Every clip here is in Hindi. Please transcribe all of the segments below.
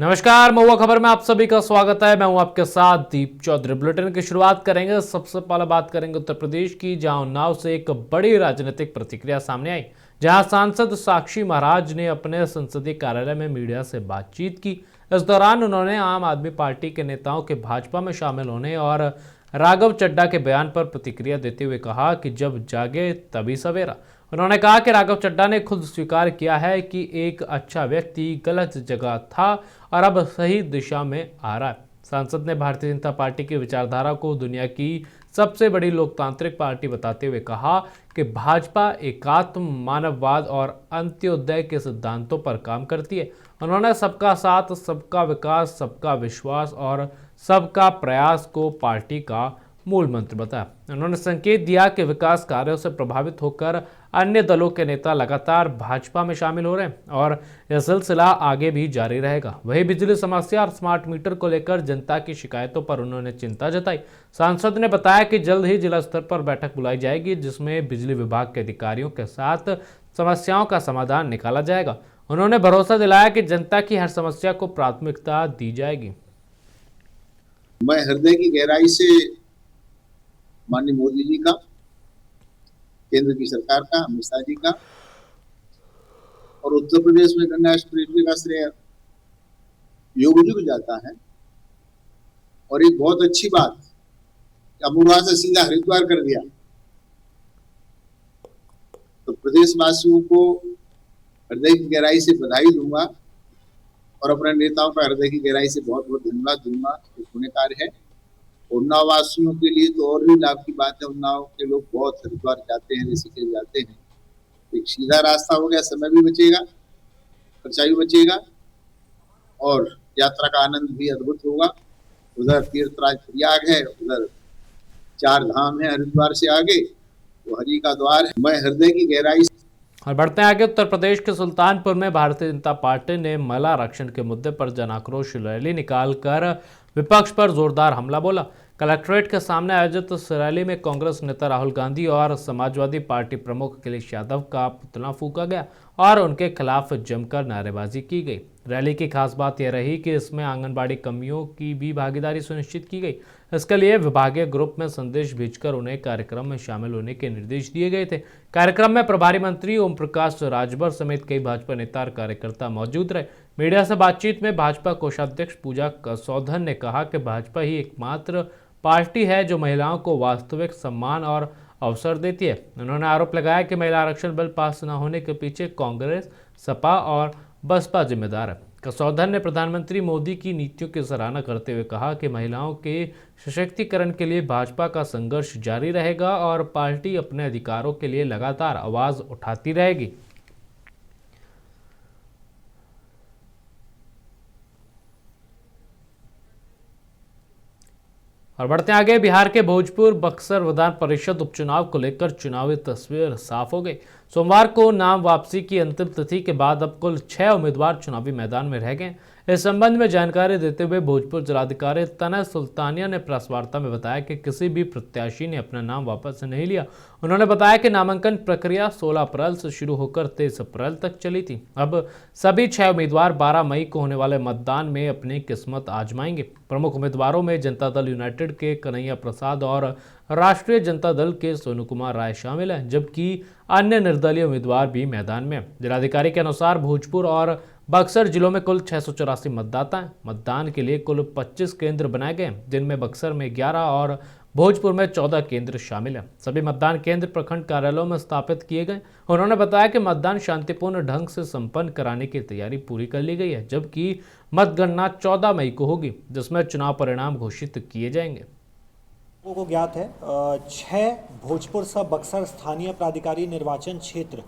नमस्कार, महुआ खबर में आप सभी का स्वागत है। मैं हूं आपके साथ दीप चौधरी। बुलेटिन की शुरुआत करेंगे। सबसे पहले बात करेंगे उत्तर प्रदेश की, जहां उन्नाव से एक बड़ी राजनीतिक प्रतिक्रिया सामने आई, जहां सांसद साक्षी महाराज ने अपने संसदीय कार्यालय में मीडिया से बातचीत की। इस दौरान उन्होंने आम आदमी पार्टी के नेताओं के भाजपा में शामिल होने और राघव चड्ढा के बयान पर प्रतिक्रिया देते हुए कहा कि जब जागे तभी सवेरा। उन्होंने कहा कि राघव चड्ढा ने खुद स्वीकार किया है कि एक अच्छा व्यक्ति गलत जगह था और अब सही दिशा में आ रहा है। सांसद ने भारतीय जनता पार्टी की विचारधारा को दुनिया की सबसे बड़ी लोकतांत्रिक पार्टी बताते हुए कहा कि भाजपा एकात्म, मानववाद और अंत्योदय के सिद्धांतों पर काम करती है। उन्होंने सबका साथ, सबका विकास, सबका विश्वास और सबका प्रयास को पार्टी का मूल मंत्र बताया। उन्होंने संकेत दिया कि विकास कार्यों से प्रभावित होकर अन्य दलों के नेता लगातार भाजपा में शामिल हो रहे हैं और यह सिलसिला आगे भी जारी रहेगा। वहीं बिजली समस्या और स्मार्ट मीटर को लेकर जनता की शिकायतों पर उन्होंने चिंता जताई। सांसद ने बताया कि जल्द ही जिला स्तर पर बैठक बुलाई जाएगी, जिसमें बिजली विभाग के अधिकारियों के साथ समस्याओं का समाधान निकाला जाएगा। उन्होंने भरोसा दिलाया कि जनता की हर समस्या को प्राथमिकता दी जाएगी। मैं हृदय की गहराई से माननीय मोदी जी का, केंद्र की सरकार का, अमित शाह जी का और उत्तर प्रदेश में गंगा एक्सप्रेसवे का श्रेय योगी जी को जाता है। और एक बहुत अच्छी बात, अमरोहा से सीधा हरिद्वार कर दिया, तो प्रदेशवासियों को हृदय की गहराई से बधाई दूंगा और अपने नेताओं का हृदय की गहराई से बहुत बहुत धन्यवाद दूंगा। ये पुण्य कार्य है। उन्नाव वासियों के लिए तो और भी लाभ की बात है। उन्नाव के लोग बहुत हरिद्वार जाते हैं, ऋषिकेश जाते हैं। एक सीधा रास्ता हो गया, समय भी बचेगा, खर्चा भी बचेगा और यात्रा का आनंद भी अद्भुत होगा। उधर तीर्थराज प्रयाग है, उधर 4 धाम है हरिद्वार से आगे, तो हरि का द्वार है। मैं हृदय की गहराई और बढ़ते हैं आगे। उत्तर प्रदेश के सुल्तानपुर में भारतीय जनता पार्टी ने महिला आरक्षण के मुद्दे पर जन आक्रोश रैली निकालकर विपक्ष पर जोरदार हमला बोला। कलेक्ट्रेट के सामने आयोजित इस रैली में कांग्रेस नेता राहुल गांधी और समाजवादी पार्टी प्रमुख अखिलेश यादव का पुतला फूंका गया और उनके खिलाफ जमकर नारेबाजी की गई। रैली की खास बात यह रही कि इसमें आंगनबाड़ी कर्मियों की भी भागीदारी सुनिश्चित की गई। इसके लिए विभागीय ग्रुप में संदेश भेजकर उन्हें कार्यक्रम में शामिल होने के निर्देश दिए गए थे। कार्यक्रम में प्रभारी मंत्री ओम प्रकाश राजभर समेत कई भाजपा नेता और कार्यकर्ता मौजूद रहे। मीडिया से बातचीत में भाजपा कोषाध्यक्ष पूजा कसौधन ने कहा कि भाजपा ही एकमात्र पार्टी है जो महिलाओं को वास्तविक सम्मान और अवसर देती है। उन्होंने आरोप लगाया कि महिला आरक्षण बिल पास न होने के पीछे कांग्रेस, सपा और बसपा जिम्मेदार है। कसौधन ने प्रधानमंत्री मोदी की नीतियों की सराहना करते हुए कहा कि महिलाओं के सशक्तिकरण के लिए भाजपा का संघर्ष जारी रहेगा और पार्टी अपने अधिकारों के लिए लगातार आवाज उठाती रहेगी। और बढ़ते आगे। बिहार के भोजपुर बक्सर विधान परिषद उपचुनाव को लेकर चुनावी तस्वीर साफ हो गई। सोमवार को नाम वापसी की अंतिम तिथि के बाद अब कुल 6 उम्मीदवार चुनावी मैदान में रह गए। इस संबंध में जानकारी देते हुए भोजपुर जिलाधिकारी तनय सुल्तानिया ने प्रेस वार्ता में बताया कि किसी भी प्रत्याशी ने अपना नाम वापस नहीं लिया। उन्होंने बताया कि नामांकन प्रक्रिया 16 अप्रैल से शुरू होकर 23 अप्रैल तक चली थी। अब सभी 6 उम्मीदवार 12 मई को होने वाले मतदान में अपनी किस्मत आजमाएंगे। प्रमुख उम्मीदवारों में जनता दल यूनाइटेड के कन्हैया प्रसाद और राष्ट्रीय जनता दल के सोनू कुमार राय शामिल हैं, जबकि अन्य निर्दलीय उम्मीदवार भी मैदान में। जिलाधिकारी के अनुसार भोजपुर और बक्सर जिलों में कुल 684 मतदाता हैं। मतदान के लिए कुल 25 केंद्र बनाए गए, जिनमें बक्सर में 11 और भोजपुर में 14 केंद्र शामिल हैं। सभी मतदान केंद्र प्रखंड कार्यालयों में स्थापित किए गए। उन्होंने बताया कि मतदान शांतिपूर्ण ढंग से संपन्न कराने की तैयारी पूरी कर ली गई है, जबकि मतगणना 14 मई को होगी, जिसमें चुनाव परिणाम घोषित किए जाएंगे। लोगों को ज्ञात है 6 भोजपुर सब बक्सर स्थानीय प्राधिकारी निर्वाचन क्षेत्र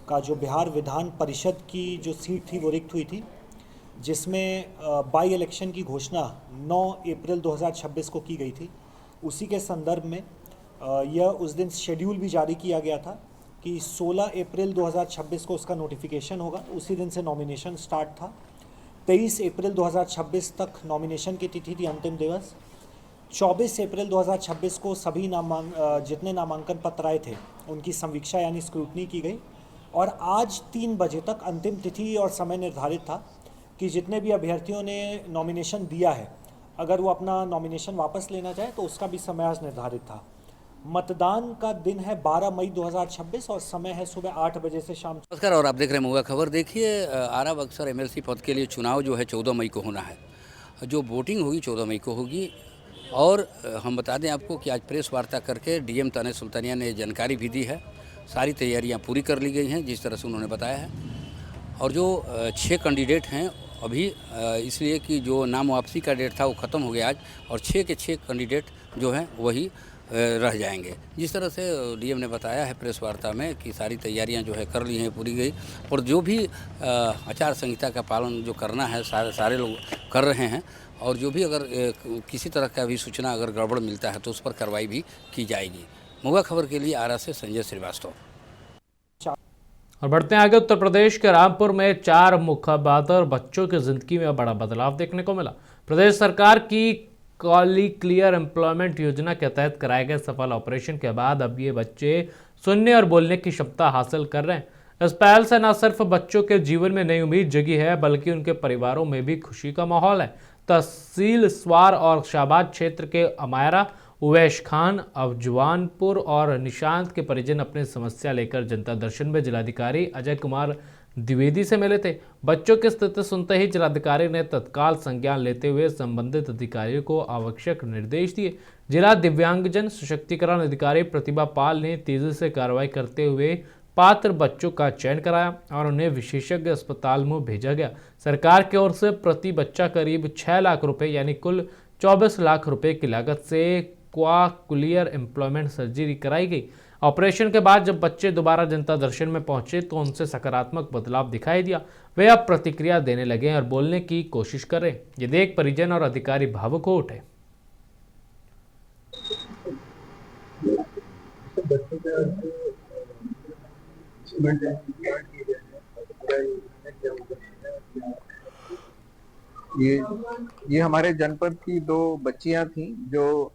का जो बिहार विधान परिषद की जो सीट थी वो रिक्त हुई थी, जिसमें बाई इलेक्शन की घोषणा 9 अप्रैल 2026 को की गई थी। उसी के संदर्भ में यह उस दिन शेड्यूल भी जारी किया गया था कि 16 अप्रैल 2026 को उसका नोटिफिकेशन होगा। उसी दिन से नॉमिनेशन स्टार्ट था। 23 अप्रैल 2026 तक नॉमिनेशन की तिथि थी, अंतिम दिवस। 24 अप्रैल 2026 को सभी जितने नामांकन पत्र आए थे उनकी समीक्षा यानी स्क्रूटनी की गई और आज 3 बजे तक अंतिम तिथि और समय निर्धारित था। कि जितने भी अभ्यर्थियों ने नॉमिनेशन दिया है, अगर वो अपना नॉमिनेशन वापस लेना चाहे तो उसका भी समय आज निर्धारित था। मतदान का दिन है 12 मई 2026 और समय है सुबह 8 बजे से शाम। नमस्कार, और आप देख रहे हैं महुआ खबर। देखिए, आरा बक्सर एमएलसी पद के लिए चुनाव जो है 14 मई को होना है। जो वोटिंग होगी 14 मई को होगी। और हम बता दें आपको कि आज प्रेस वार्ता करके डीएम ताने सुल्तानिया ने जानकारी भी दी है। सारी तैयारियां पूरी कर ली गई हैं जिस तरह से उन्होंने बताया है। और जो 6 कैंडिडेट हैं अभी, इसलिए कि जो नाम वापसी का डेट था वो ख़त्म हो गया आज, और 6 के 6 कैंडिडेट जो हैं वही रह जाएंगे। जिस तरह से डीएम ने बताया है प्रेस वार्ता में कि सारी तैयारियां जो है कर ली हैं, पूरी गई, और जो भी आचार संहिता का पालन जो करना है सारे लोग कर रहे हैं। और जो भी अगर किसी तरह का भी सूचना अगर गड़बड़ मिलता है तो उस पर कार्रवाई भी की जाएगी। महुआ खबर के लिए आरा से संजय श्रीवास्तव। और बढ़ते हैं आगे। उत्तर प्रदेश के रामपुर में 4 मुखबिर बच्चों की जिंदगी में बड़ा बदलाव देखने को मिला। प्रदेश सरकार की कॉली क्लियर एम्प्लॉयमेंट योजना के तहत कराए गए सफल ऑपरेशन के बाद अब ये बच्चे सुनने और बोलने की क्षमता हासिल कर रहे हैं। इस पहल से न सिर्फ बच्चों के जीवन में नई उम्मीद जगी है, बल्कि उनके परिवारों में भी खुशी का माहौल है। तहसील स्वार और शाहबाद क्षेत्र के अमायरा, उवैश खान, अफजवानपुर और निशांत के परिजन अपनी समस्या लेकर जनता दर्शन में जिलाधिकारी अजय कुमार द्विवेदी से मिले थे। बच्चों की स्थिति सुनते ही जिलाधिकारी ने तत्काल संज्ञान लेते हुए संबंधित अधिकारियों को आवश्यक निर्देश दिए। जिला दिव्यांगजन सशक्तिकरण अधिकारी प्रतिभा पाल ने तेजी से कार्रवाई करते हुए पात्र बच्चों का चयन कराया और उन्हें विशेषज्ञ अस्पताल में भेजा गया। सरकार की ओर से प्रति बच्चा करीब 6 लाख रुपए यानी कुल 24 लाख रुपए की लागत से क्लियर एम्प्लॉयमेंट सर्जरी कराई गई। ऑपरेशन के बाद जब बच्चे दोबारा जनता दर्शन में पहुंचे तो उनसे सकारात्मक बदलाव दिखाई दिया। वे अब प्रतिक्रिया देने लगे और बोलने की कोशिश कर रहे। ये देख परिजन और अधिकारी भावुक हो उठे। ये हमारे जनपद की 2 बच्चियां थीं जो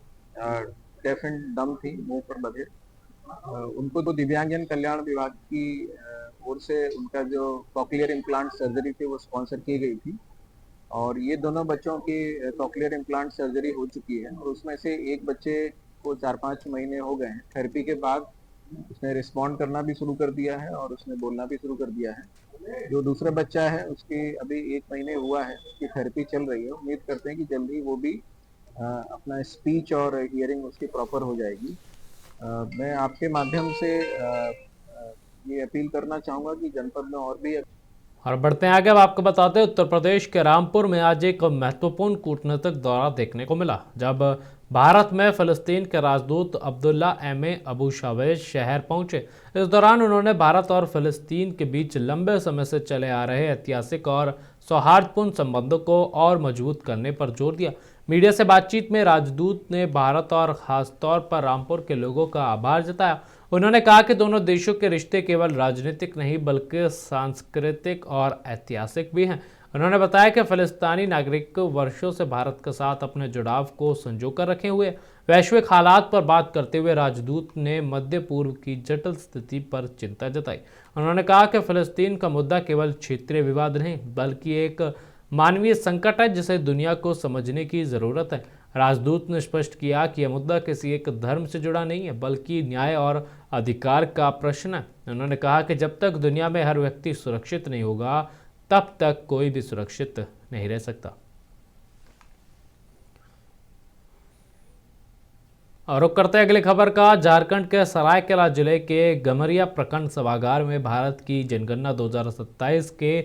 डेफ एंड डम थी, मुंह पर बधिर। उनको तो दिव्यांगजन कल्याण विभाग की ओर से उनका जो कॉक्लियर इम्प्लांट सर्जरी थी वो स्पॉन्सर की गई थी। और ये दोनों बच्चों की कॉक्लियर इम्प्लांट सर्जरी हो चुकी है और उसमें से एक बच्चे को 4-5 महीने हो गए हैं। थेरेपी के बाद उसने रिस्पॉन्ड करना भी शुरू कर दिया है और उसने बोलना भी शुरू कर दिया है। जो दूसरा बच्चा है उसकी अभी 1 महीने हुआ है, उसकी थेरेपी चल रही है। उम्मीद करते हैं कि जल्दी वो भी अपना स्पीच और हियरिंग उसकी प्रॉपर हो जाएगी। मैं आपके माध्यम से ये अपील करना चाहूँगा कि जनपद में और भी। और बढ़ते हैं आगे। अब आपको बताते हैं उत्तर प्रदेश के रामपुर में आज एक महत्वपूर्ण कूटनीतिक दौरा देखने को मिला, जब भारत में फ़लस्तीन के राजदूत अब्दुल्ला एम.ए. अबू शावेज शहर पहुंचे। इस दौरान उन्होंने भारत और फ़लस्तीन के बीच लंबे समय से चले आ रहे ऐतिहासिक और सौहार्दपूर्ण संबंधों को और मजबूत करने पर जोर दिया। मीडिया से बातचीत में राजदूत ने भारत और खासतौर पर रामपुर के लोगों का आभार जताया। उन्होंने कहा कि दोनों देशों के रिश्ते केवल राजनीतिक नहीं बल्कि सांस्कृतिक और ऐतिहासिक भी हैं। उन्होंने बताया कि फ़लस्तीनी नागरिक वर्षों से भारत के साथ अपने जुड़ाव को संजोकर रखे हुए। वैश्विक हालात पर बात करते हुए राजदूत ने मध्य पूर्व की जटिल स्थिति पर चिंता जताई। उन्होंने कहा कि फ़लस्तीन का मुद्दा केवल क्षेत्रीय विवाद नहीं बल्कि एक मानवीय संकट है जिसे दुनिया को समझने की ज़रूरत है। राजदूत ने स्पष्ट किया कि यह मुद्दा किसी एक धर्म से जुड़ा नहीं है बल्कि न्याय और अधिकार का प्रश्न है। उन्होंने कहा कि जब तक दुनिया में हर व्यक्ति सुरक्षित नहीं होगा तब तक कोई भी सुरक्षित नहीं रह सकता। और रुक करते हैं अगली खबर का। झारखंड के सरायकेला जिले के गमरिया प्रखंड सभागार में भारत की जनगणना 2027 के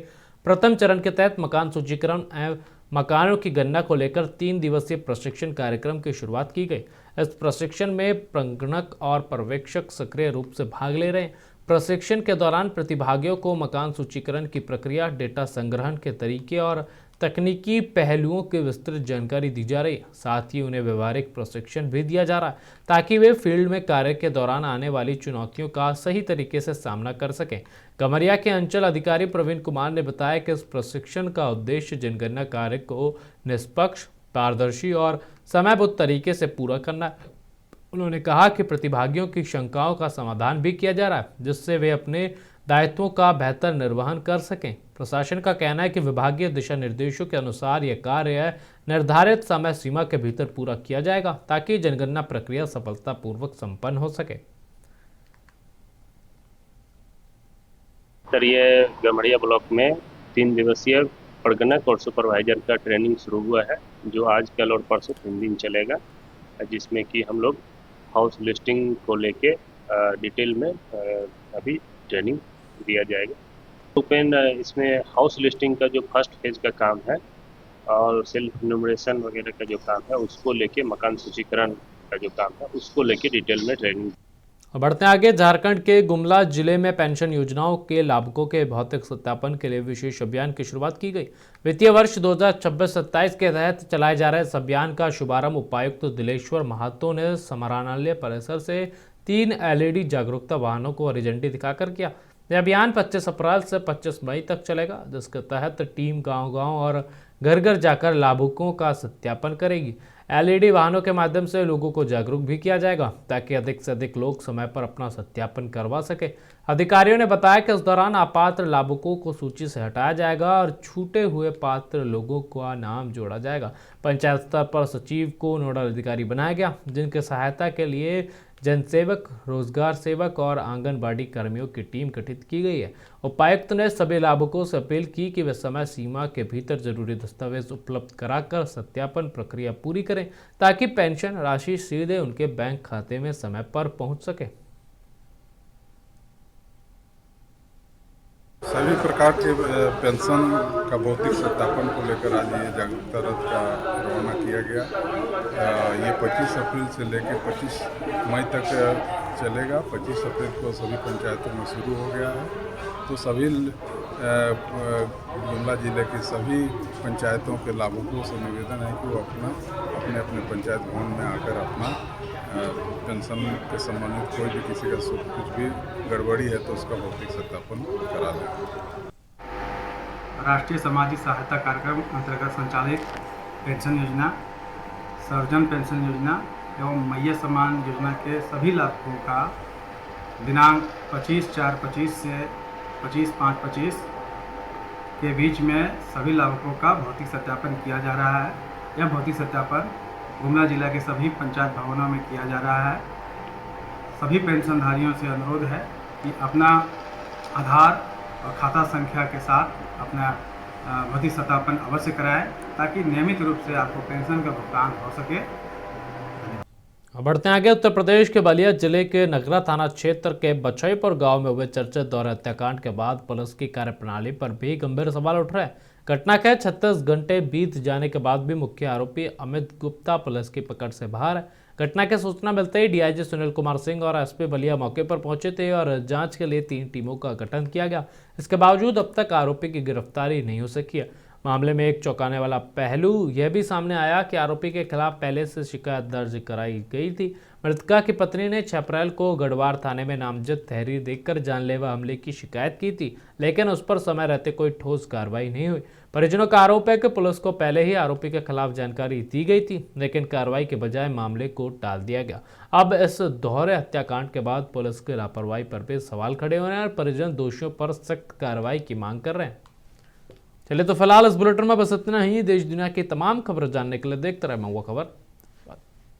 प्रथम चरण के तहत मकान सूचीकरण एवं मकानों की गणना को लेकर 3 दिवसीय प्रशिक्षण कार्यक्रम की शुरुआत की गई। इस प्रशिक्षण में प्रगणक और पर्यवेक्षक सक्रिय रूप से भाग ले रहे हैं। प्रशिक्षण के दौरान प्रतिभागियों को मकान सूचीकरण की प्रक्रिया, डेटा संग्रहण के तरीके और तकनीकी पहलुओं की विस्तृत जानकारी दी जा रही है। साथ ही उन्हें व्यवहारिक प्रशिक्षण भी दिया जा रहा है ताकि वे फील्ड में कार्य के दौरान आने वाली चुनौतियों का सही तरीके से सामना कर सकें। गमरिया के अंचल अधिकारी प्रवीण कुमार ने बताया कि इस प्रशिक्षण का उद्देश्य जनगणना कार्य को निष्पक्ष, पारदर्शी और समयबद्ध तरीके से पूरा करना है। उन्होंने कहा कि प्रतिभागियों की शंकाओं का समाधान भी किया जा रहा है जिससे वे अपने दायित्वों का बेहतर निर्वहन कर सकें। प्रशासन का कहना है कि विभागीय दिशा निर्देशों के अनुसार यह कार्य निर्धारित समय सीमा के भीतर पूरा किया जाएगा ताकि जनगणना प्रक्रिया सफलतापूर्वक संपन्न हो सके। स्तरीय गम्हरिया ब्लॉक में 3 दिवसीय प्रगणक और सुपरवाइजर का ट्रेनिंग शुरू हुआ है, जो आज, कल और परसों 3 दिन चलेगा, जिसमें कि हम लोग हाउस लिस्टिंग को लेके डिटेल में अभी ट्रेनिंग दिया जाएगा। ओपन इसमें हाउस लिस्टिंग का जो फर्स्ट फेज का काम है और सेल्फ न्यूमरेशन वगैरह का जो काम है उसको लेके, मकान सूचीकरण का जो काम है उसको लेके डिटेल में ट्रेनिंग। और बढ़ते आगे, झारखंड के गुमला जिले में पेंशन योजनाओं के लाभुकों के भौतिक सत्यापन के लिए विशेष अभियान की शुरुआत की गई। वित्तीय वर्ष 2026-27 के तहत चलाए जा रहे इस अभियान का शुभारंभ उपायुक्त दिलेश्वर महातो ने समाहरणालय परिसर से 3 LED जागरूकता वाहनों को हरी झंडी दिखाकर किया। यह अभियान 25 अप्रैल से 25 मई तक चलेगा, जिसके तहत टीम गांव-गांव और घर-घर जाकर लाभुकों का सत्यापन करेगी। LED वाहनों के माध्यम से लोगों को जागरूक भी किया जाएगा ताकि अधिक से अधिक लोग समय पर अपना सत्यापन करवा सके। अधिकारियों ने बताया कि इस दौरान अपात्र लाभुकों को सूची से हटाया जाएगा और छूटे हुए पात्र लोगों का नाम जोड़ा जाएगा। पंचायत स्तर पर सचिव को नोडल अधिकारी बनाया गया, जिनके सहायता के लिए जनसेवक, रोजगार सेवक और आंगनबाड़ी कर्मियों की टीम गठित की गई है। उपायुक्त ने सभी लाभुकों से अपील की कि वे समय सीमा के भीतर जरूरी दस्तावेज उपलब्ध कराकर सत्यापन प्रक्रिया पूरी करें ताकि पेंशन राशि सीधे उनके बैंक खाते में समय पर पहुंच सके। सभी प्रकार के पेंशन का भौतिक सत्यापन को लेकर आज ये जागरूकता रथ का रवाना किया गया। ये 25 अप्रैल से लेकर 25 मई तक चलेगा। 25 अप्रैल को सभी पंचायतों में शुरू हो गया है, तो सभी गुमला जिले के सभी पंचायतों के लाभुकों से निवेदन है कि वो अपने अपने पंचायत भवन में आकर अपना पेंशन के संबंधित कोई भी किसी का कुछ भी गड़बड़ी है तो उसका भौतिक सत्यापन करा लें। राष्ट्रीय सामाजिक सहायता कार्यक्रम अंतर्गत संचालित पेंशन योजना, सर्वजन पेंशन योजना एवं मैया सम्मान योजना के सभी लाभुकों का दिनांक 25/4/25 से 25/5/25 के बीच में सभी लाभुकों का भौतिक सत्यापन किया जा रहा है। यह भौतिक सत्यापन गुमला जिला के सभी पंचायत भवनों में किया जा रहा है। सभी पेंशनधारियों से अनुरोध है कि अपना आधार और खाता संख्या के साथ अपना भौतिक सत्यापन अवश्य कराएं ताकि नियमित रूप से आपको पेंशन का भुगतान हो सके। बढ़ते आगे, उत्तर प्रदेश के बलिया जिले के नगरा थाना क्षेत्र के बछईपुर गांव में हुए चर्चित दौरे हत्याकांड के बाद पुलिस की कार्यप्रणाली पर भी गंभीर सवाल उठ रहे हैं। घटना के 36 घंटे बीत जाने के बाद भी मुख्य आरोपी अमित गुप्ता पुलिस की पकड़ से बाहर है। घटना की सूचना मिलते ही डीआईजी सुनील कुमार सिंह और एसपी बलिया मौके पर पहुंचे थे और जांच के लिए 3 टीमों का गठन किया गया। इसके बावजूद अब तक आरोपी की गिरफ्तारी नहीं हो सकी है। मामले में एक चौंकाने वाला पहलू यह भी सामने आया कि आरोपी के खिलाफ पहले से शिकायत दर्ज कराई गई थी। मृतका की पत्नी ने 6 अप्रैल को गढ़वार थाने में नामजद तहरीर देकर जानलेवा हमले की शिकायत की थी, लेकिन उस पर समय रहते कोई ठोस कार्रवाई नहीं हुई। परिजनों का आरोप है कि पुलिस को पहले ही आरोपी के खिलाफ जानकारी दी गई थी, लेकिन कार्रवाई के बजाय मामले को टाल दिया गया। अब इस दोहरे हत्याकांड के बाद पुलिस की लापरवाही पर भी सवाल खड़े हो रहे हैं और परिजन दोषियों पर सख्त कार्रवाई की मांग कर रहे हैं। चलिए तो फिलहाल इस बुलेटिन में बस इतना ही। देश दुनिया की तमाम खबरें जानने के लिए देखते रहे महुआ खबर।